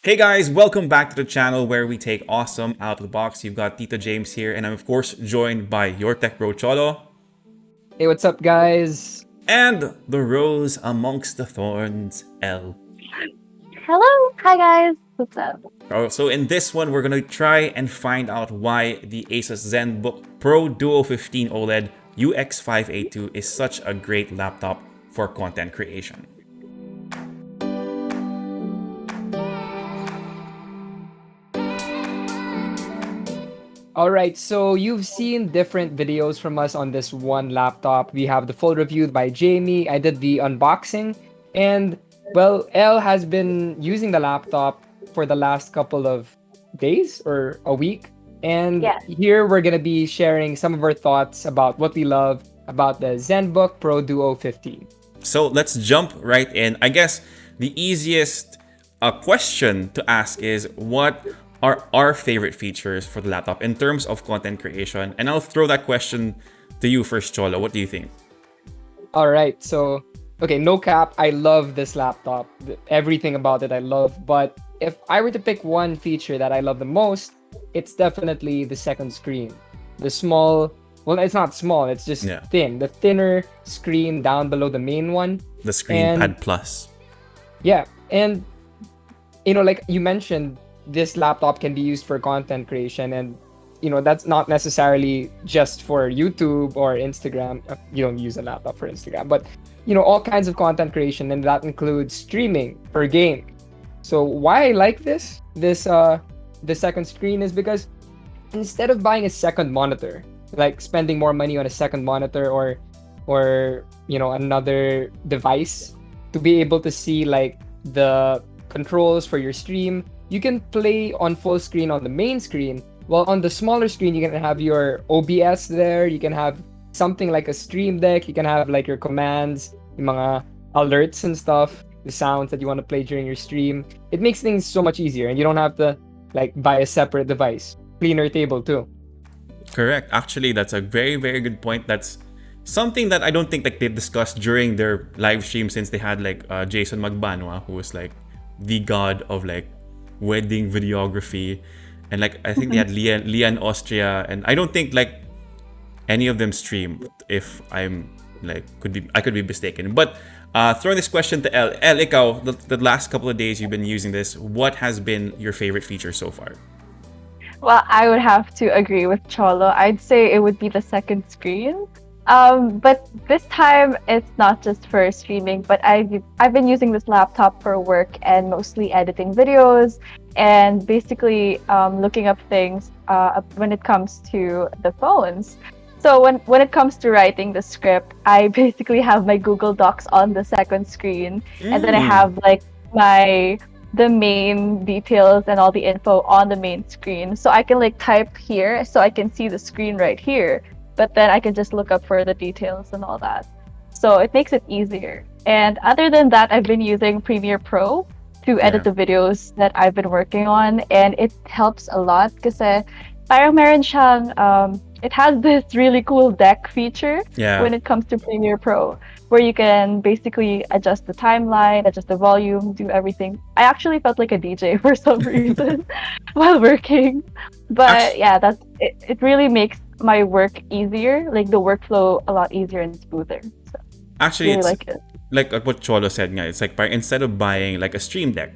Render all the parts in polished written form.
Hey guys, welcome back to the channel where we take awesome out of the box. You've got Tito James here, and I'm of course joined by your tech bro Cholo Hey, what's up, guys? and the rose amongst the thorns, Elle. Hello. Hi, guys. What's up? So in this one, we're gonna try and find out why the Asus Zenbook Pro Duo 15 OLED UX582 is such a great laptop for content creation. All right, so you've seen different videos from us on this one laptop. We have the full review by Jamie. I did the unboxing, and well, Elle has been using the laptop for the last couple of days or a week. And Yeah. here we're gonna be sharing some of our thoughts about what we love about the Zenbook Pro Duo 15. So let's jump right in. I guess the easiest question to ask is what are our favorite features for the laptop in terms of content creation? And I'll throw that question to you first, Cholo. What do you think? All right, so okay, no cap, I love this laptop. Everything about it I love, but if I were to pick one feature that I love the most, it's definitely the second screen. The small, well, it's not small, it's just Yeah. thin. The thinner screen down below the main one. The Screen And Pad Plus. yeah, and like you mentioned, this laptop can be used for content creation, and that's not necessarily just for YouTube or Instagram. You don't use a laptop for Instagram, but all kinds of content creation, and that includes streaming or gaming. So why I like the second screen is because instead of buying a second monitor, like spending more money on a second monitor or another device to be able to see like the controls for your stream, you can play on full screen on the main screen. While on the smaller screen, you can have your OBS there. You can have something like a stream deck. You can have like your commands, yung mga alerts and stuff, the sounds that you want to play during your stream. It makes things so much easier, and you don't have to like buy a separate device. Cleaner table too. Correct. Actually, that's a very, very good point. That's something that I don't think like they discussed during their live stream, since they had like Jason Magbanwa, who was like the god of like wedding videography, and like I think they had Lian Austria, and I don't think like any of them stream. If I'm like I could be mistaken, but throwing this question to Elle. Elle, ikaw, the last couple of days you've been using this, what has been your favorite feature so far? Well, I would have to agree with Cholo. I'd say it would be the second screen. But this time it's not just for streaming, but I've been using this laptop for work and mostly editing videos and basically looking up things when it comes to the phones. So when it comes to writing the script, I basically have my Google Docs on the second screen, and then I have like the main details and all the info on the main screen. So I can like type here, so I can see the screen right here, but then I can just look up for the details and all that. So it makes it easier. And other than that, I've been using Premiere Pro to edit the videos that I've been working on, and it helps a lot kasi parang meron siyang it has this really cool deck feature when it comes to Premiere Pro, where you can basically adjust the timeline, adjust the volume, do everything. I actually felt like a DJ for some reason while working. But yeah, that's it. It really makes my work easier, like the workflow a lot easier and smoother. So Actually, really it's like it. like what Cholo said, nga, it's like instead of buying like a stream deck,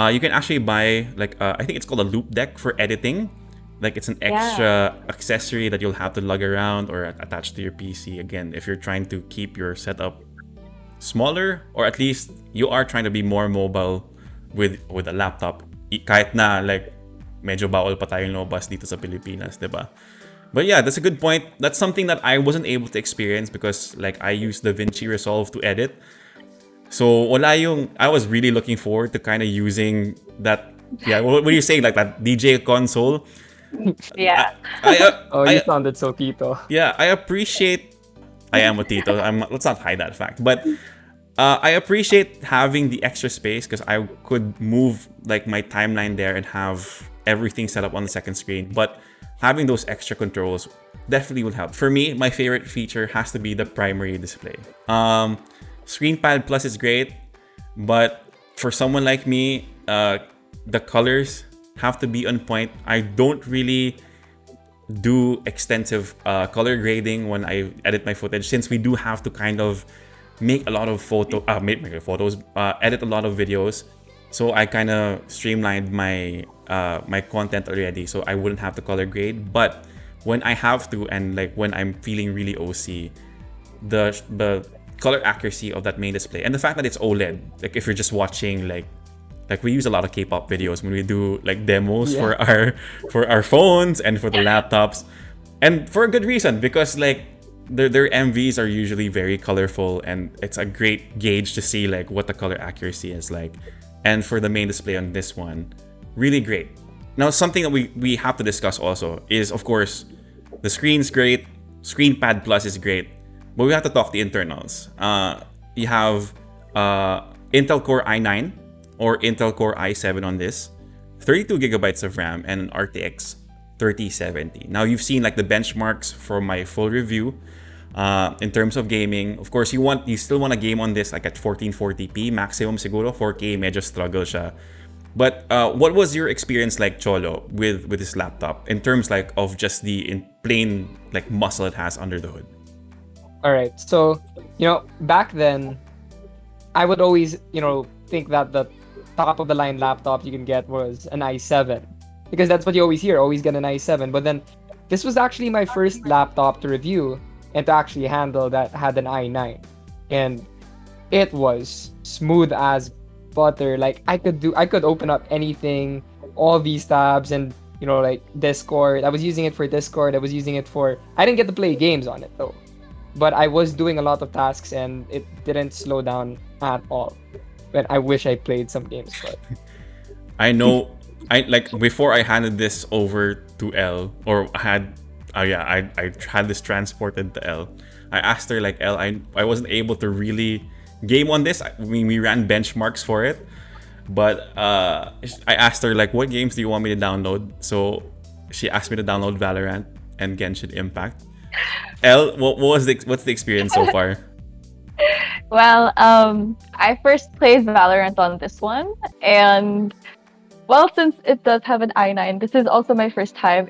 you can actually buy like I think it's called a loop deck for editing. Like it's an extra accessory that you'll have to lug around or attach to your PC. Again, if you're trying to keep your setup smaller, or at least you are trying to be more mobile with a laptop. Kahit na like medyo bawal pa tayong lumabas dito sa Pilipinas, diba? But yeah, that's a good point. That's something that I wasn't able to experience because like I used DaVinci Resolve to edit. So I was really looking forward to kind of using that. Yeah, what are you saying? Like that DJ console? Yeah. You sounded so Tito. Yeah, I appreciate. I am a Tito. Let's not hide that fact. But I appreciate having the extra space because I could move like my timeline there and have everything set up on the second screen. But having those extra controls definitely will help. For me, my favorite feature has to be the primary display. Screen Pad Plus is great, but for someone like me, the colors have to be on point. I don't really do extensive color grading when I edit my footage, since we do have to kind of make a lot of photos, edit a lot of videos. So I kind of streamlined my my content already, so I wouldn't have to color grade. But when I have to, and like when I'm feeling really OC, the color accuracy of that main display, and the fact that it's OLED, like if you're just watching like we use a lot of K-pop videos when we do like demos for our phones and for the laptops, and for a good reason, because like their MVs are usually very colorful, and it's a great gauge to see like what the color accuracy is like. And for the main display on this one, really great. Now, something that we have to discuss also is, of course, the screen's great, ScreenPad Plus is great, but we have to talk the internals. You have Intel Core i9 or Intel Core i7 on this, 32 gigabytes of RAM, and an RTX 3070. Now, you've seen like the benchmarks for my full review. In terms of gaming, of course, you still want to game on this like at 1440p maximum siguro. 4K medyo struggle siya. But what was your experience like, Cholo, with this laptop in terms like of just the plain like muscle it has under the hood? All right. So, back then, I would always, think that the top of the line laptop you can get was an i7, because that's what you always hear. Always get an i7. But then, this was actually my first laptop to review and to actually handle that had an i9, and it was smooth as butter. Like I could open up anything, all these tabs, and like Discord. I was using it for Discord. I didn't get to play games on it though, but I was doing a lot of tasks, and it didn't slow down at all. But I wish I played some games, but I know, before I handed this over to Elle, or I had this transported to Elle. I asked her like, Elle, I wasn't able to really game on this. I mean, we ran benchmarks for it, but I asked her like, what games do you want me to download? So she asked me to download Valorant and Genshin Impact. Elle, what's the experience so far? Well, I first played Valorant on this one, and well, since it does have an i9, this is also my first time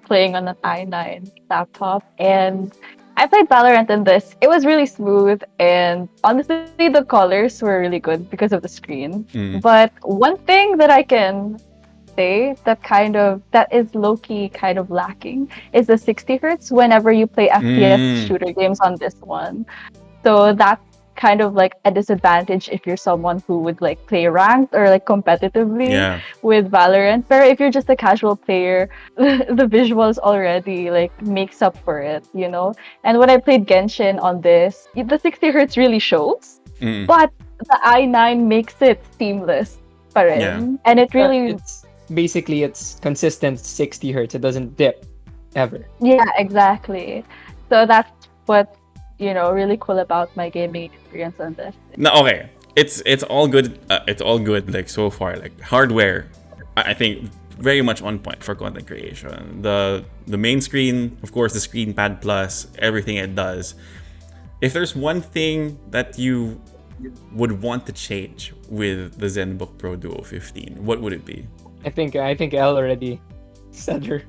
playing on an i9 laptop, and I played Valorant in this. It was really smooth, and honestly, the colors were really good because of the screen. But one thing that I can say that is low-key kind of lacking is the 60 hertz whenever you play FPS shooter games on this one. So that's kind of like a disadvantage if you're someone who would like play ranked or like competitively with Valorant. But if you're just a casual player, the visuals already like makes up for it, And when I played Genshin on this, the 60 hertz really shows, but the i9 makes it seamless pa rin. And it really it's consistent 60 hertz. It doesn't dip ever. Yeah, exactly. So that's what really cool about my gaming experience on this. No, okay. It's all good. It's all good. Like so far, like hardware, I think very much on point for content creation. The main screen, of course, the ScreenPad Plus, everything it does. If there's one thing that you would want to change with the Zenbook Pro Duo 15, what would it be? I think Elle already said her.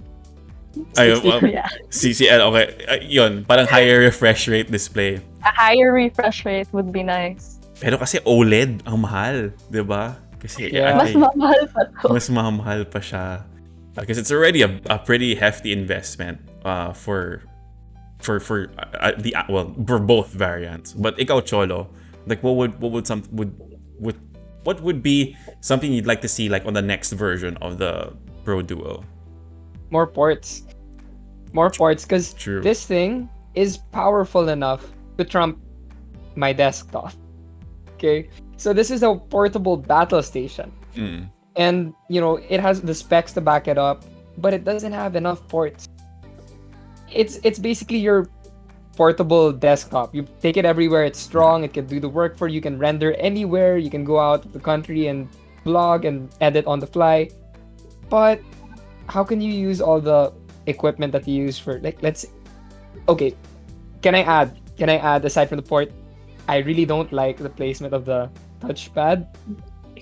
CCL, okay. Yun, parang higher refresh rate display. A higher refresh rate would be nice. Pero kasi OLED, ang mahal, di ba? Kasi mas mamahal pa to. Mas mahal pa siya. Because it's already a pretty hefty investment for both variants. But ikaw, Cholo, like what would be something you'd like to see like on the next version of the Pro Duo? More ports, because this thing is powerful enough to trump my desktop. Okay, so this is a portable battle station, and it has the specs to back it up, but it doesn't have enough ports. It's basically your portable desktop. You take it everywhere. It's strong. It can do the work for you. You can render anywhere. You can go out of the country and vlog and edit on the fly, but how can you use all the equipment that you use for can I add aside from the port, I really don't like the placement of the touchpad.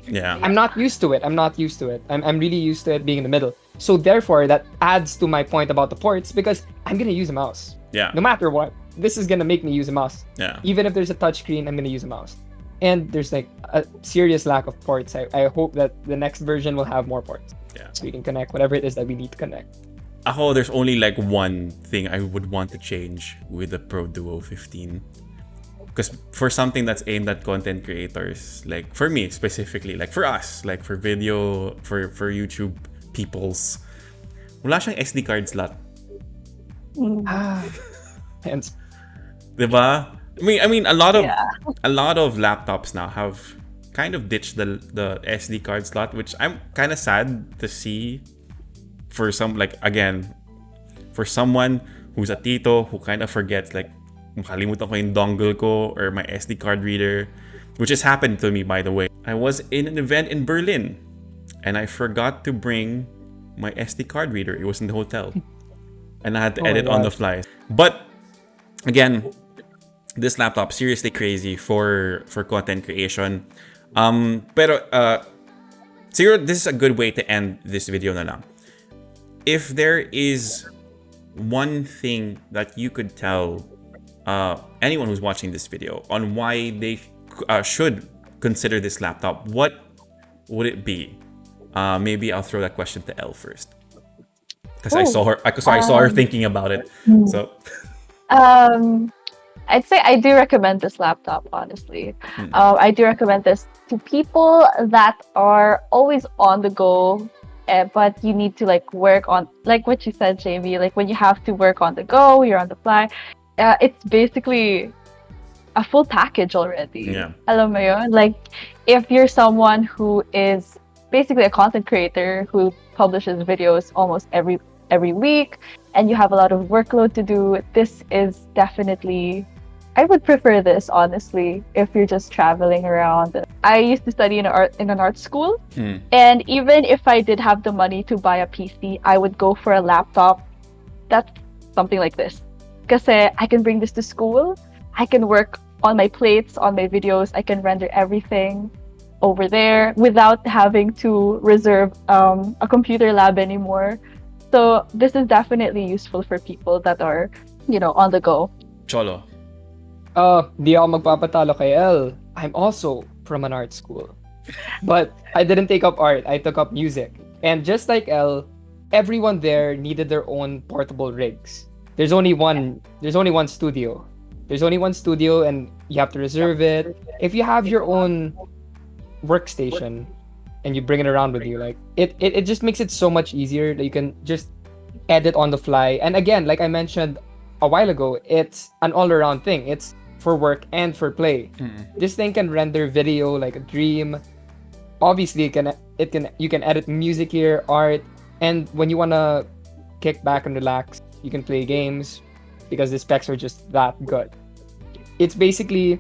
Yeah. I'm not used to it. I'm really used to it being in the middle. So therefore, that adds to my point about the ports because I'm gonna use a mouse. Yeah. No matter what, this is gonna make me use a mouse. Yeah. Even if there's a touchscreen, I'm gonna use a mouse. And there's like a serious lack of ports. I hope that the next version will have more ports. Yeah. So we can connect whatever it is that we need to connect. Ako, there's only like one thing I would want to change with the Pro Duo 15. Because for something that's aimed at content creators, like for me specifically, like for us, like for video, for YouTube peoples, wala siyang SD card slot. Hence, Diba? I mean, a lot Yeah. of laptops now have kind of ditched the SD card slot, which I'm kind of sad to see. For some, like again, for someone who's a tito who kind of forgets, like makalimutan ko yung dongle ko or my SD card reader, which has happened to me, by the way. I was in an event in Berlin and I forgot to bring my SD card reader. It was in the hotel and I had to Oh my edit on the gosh. fly. But again, this laptop seriously crazy for content creation. Pero siguro this is a good way to end this video na lang. If there is one thing that you could tell anyone who's watching this video on why they should consider this laptop, what would it be? Maybe I'll throw that question to Elle first, because I saw her thinking about it. So I'd say I do recommend this laptop, honestly. I do recommend this to people that are always on the go, but you need to like work on, like what you said, Jamie, like when you have to work on the go, you're on the fly. It's basically a full package already. Yeah. Alam mo yun? Like, if you're someone who is basically a content creator who publishes videos almost every week, and you have a lot of workload to do, this is definitely, I would prefer this, honestly, if you're just traveling around. I used to study in an art school, and even if I did have the money to buy a PC, I would go for a laptop that's something like this. Because I can bring this to school, I can work on my plates, on my videos, I can render everything over there without having to reserve a computer lab anymore. So this is definitely useful for people that are, on the go. Cholo. di ako magpapatalo kay Elle. I'm also from an art school. But I didn't take up art, I took up music. And just like Elle, everyone there needed their own portable rigs. There's only one studio. There's only one studio and you have to reserve it. If you have your own workstation and you bring it around with you, like it just makes it so much easier that you can just edit on the fly. And again, like I mentioned a while ago, it's an all-around thing. It's for work and for play. This thing can render video like a dream. Obviously, you can edit music here, art, and when you wanna kick back and relax, you can play games because the specs are just that good. It's basically,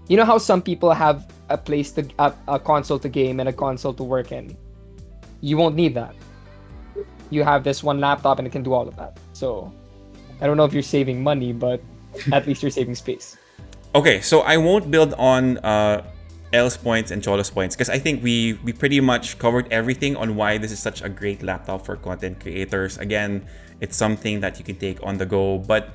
you know how some people have a place to a console to game and a console to work in. You won't need that. You have this one laptop and it can do all of that. So I don't know if you're saving money, but at least you're saving space. Okay, so I won't build on Elle's points and Cholo's points because I think we pretty much covered everything on why this is such a great laptop for content creators. Again, it's something that you can take on the go, but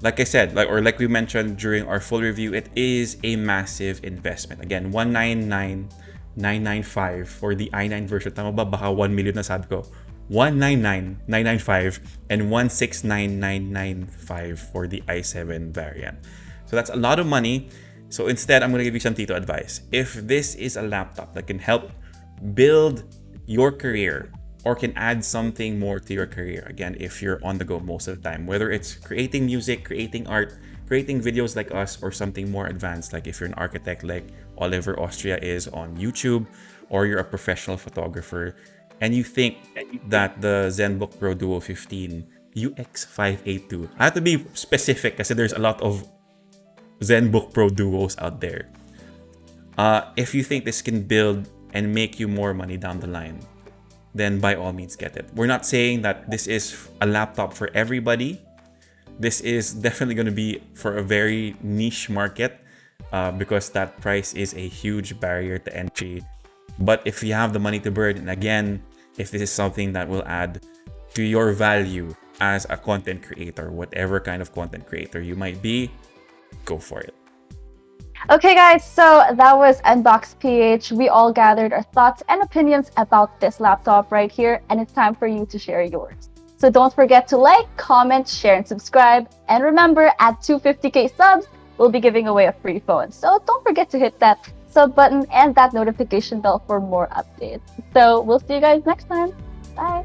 like I said, like we mentioned during our full review, it is a massive investment. Again, 199,995 for the i9 version. Tama ba? Baka 1 million na sabi ko. 199,995 and 169,995 for the i7 variant. So that's a lot of money. So instead, I'm going to give you some Tito advice. If this is a laptop that can help build your career or can add something more to your career, again, if you're on the go most of the time, whether it's creating music, creating art, creating videos like us, or something more advanced, like if you're an architect like Oliver Austria is on YouTube, or you're a professional photographer, and you think that the Zenbook Pro Duo 15 UX582, I have to be specific kasi there's a lot of Zenbook Pro Duos out there. If you think this can build and make you more money down the line, then by all means get it. We're not saying that this is a laptop for everybody. This is definitely going to be for a very niche market because that price is a huge barrier to entry But if you have the money to burn, and again, if this is something that will add to your value as a content creator, whatever kind of content creator you might be, go for it. Okay, guys, so that was Unbox PH. We all gathered our thoughts and opinions about this laptop right here, and it's time for you to share yours. So don't forget to like, comment, share, and subscribe. And remember, at 250k subs, we'll be giving away a free phone. So don't forget to hit that sub button and that notification bell for more updates. So we'll see you guys next time. Bye.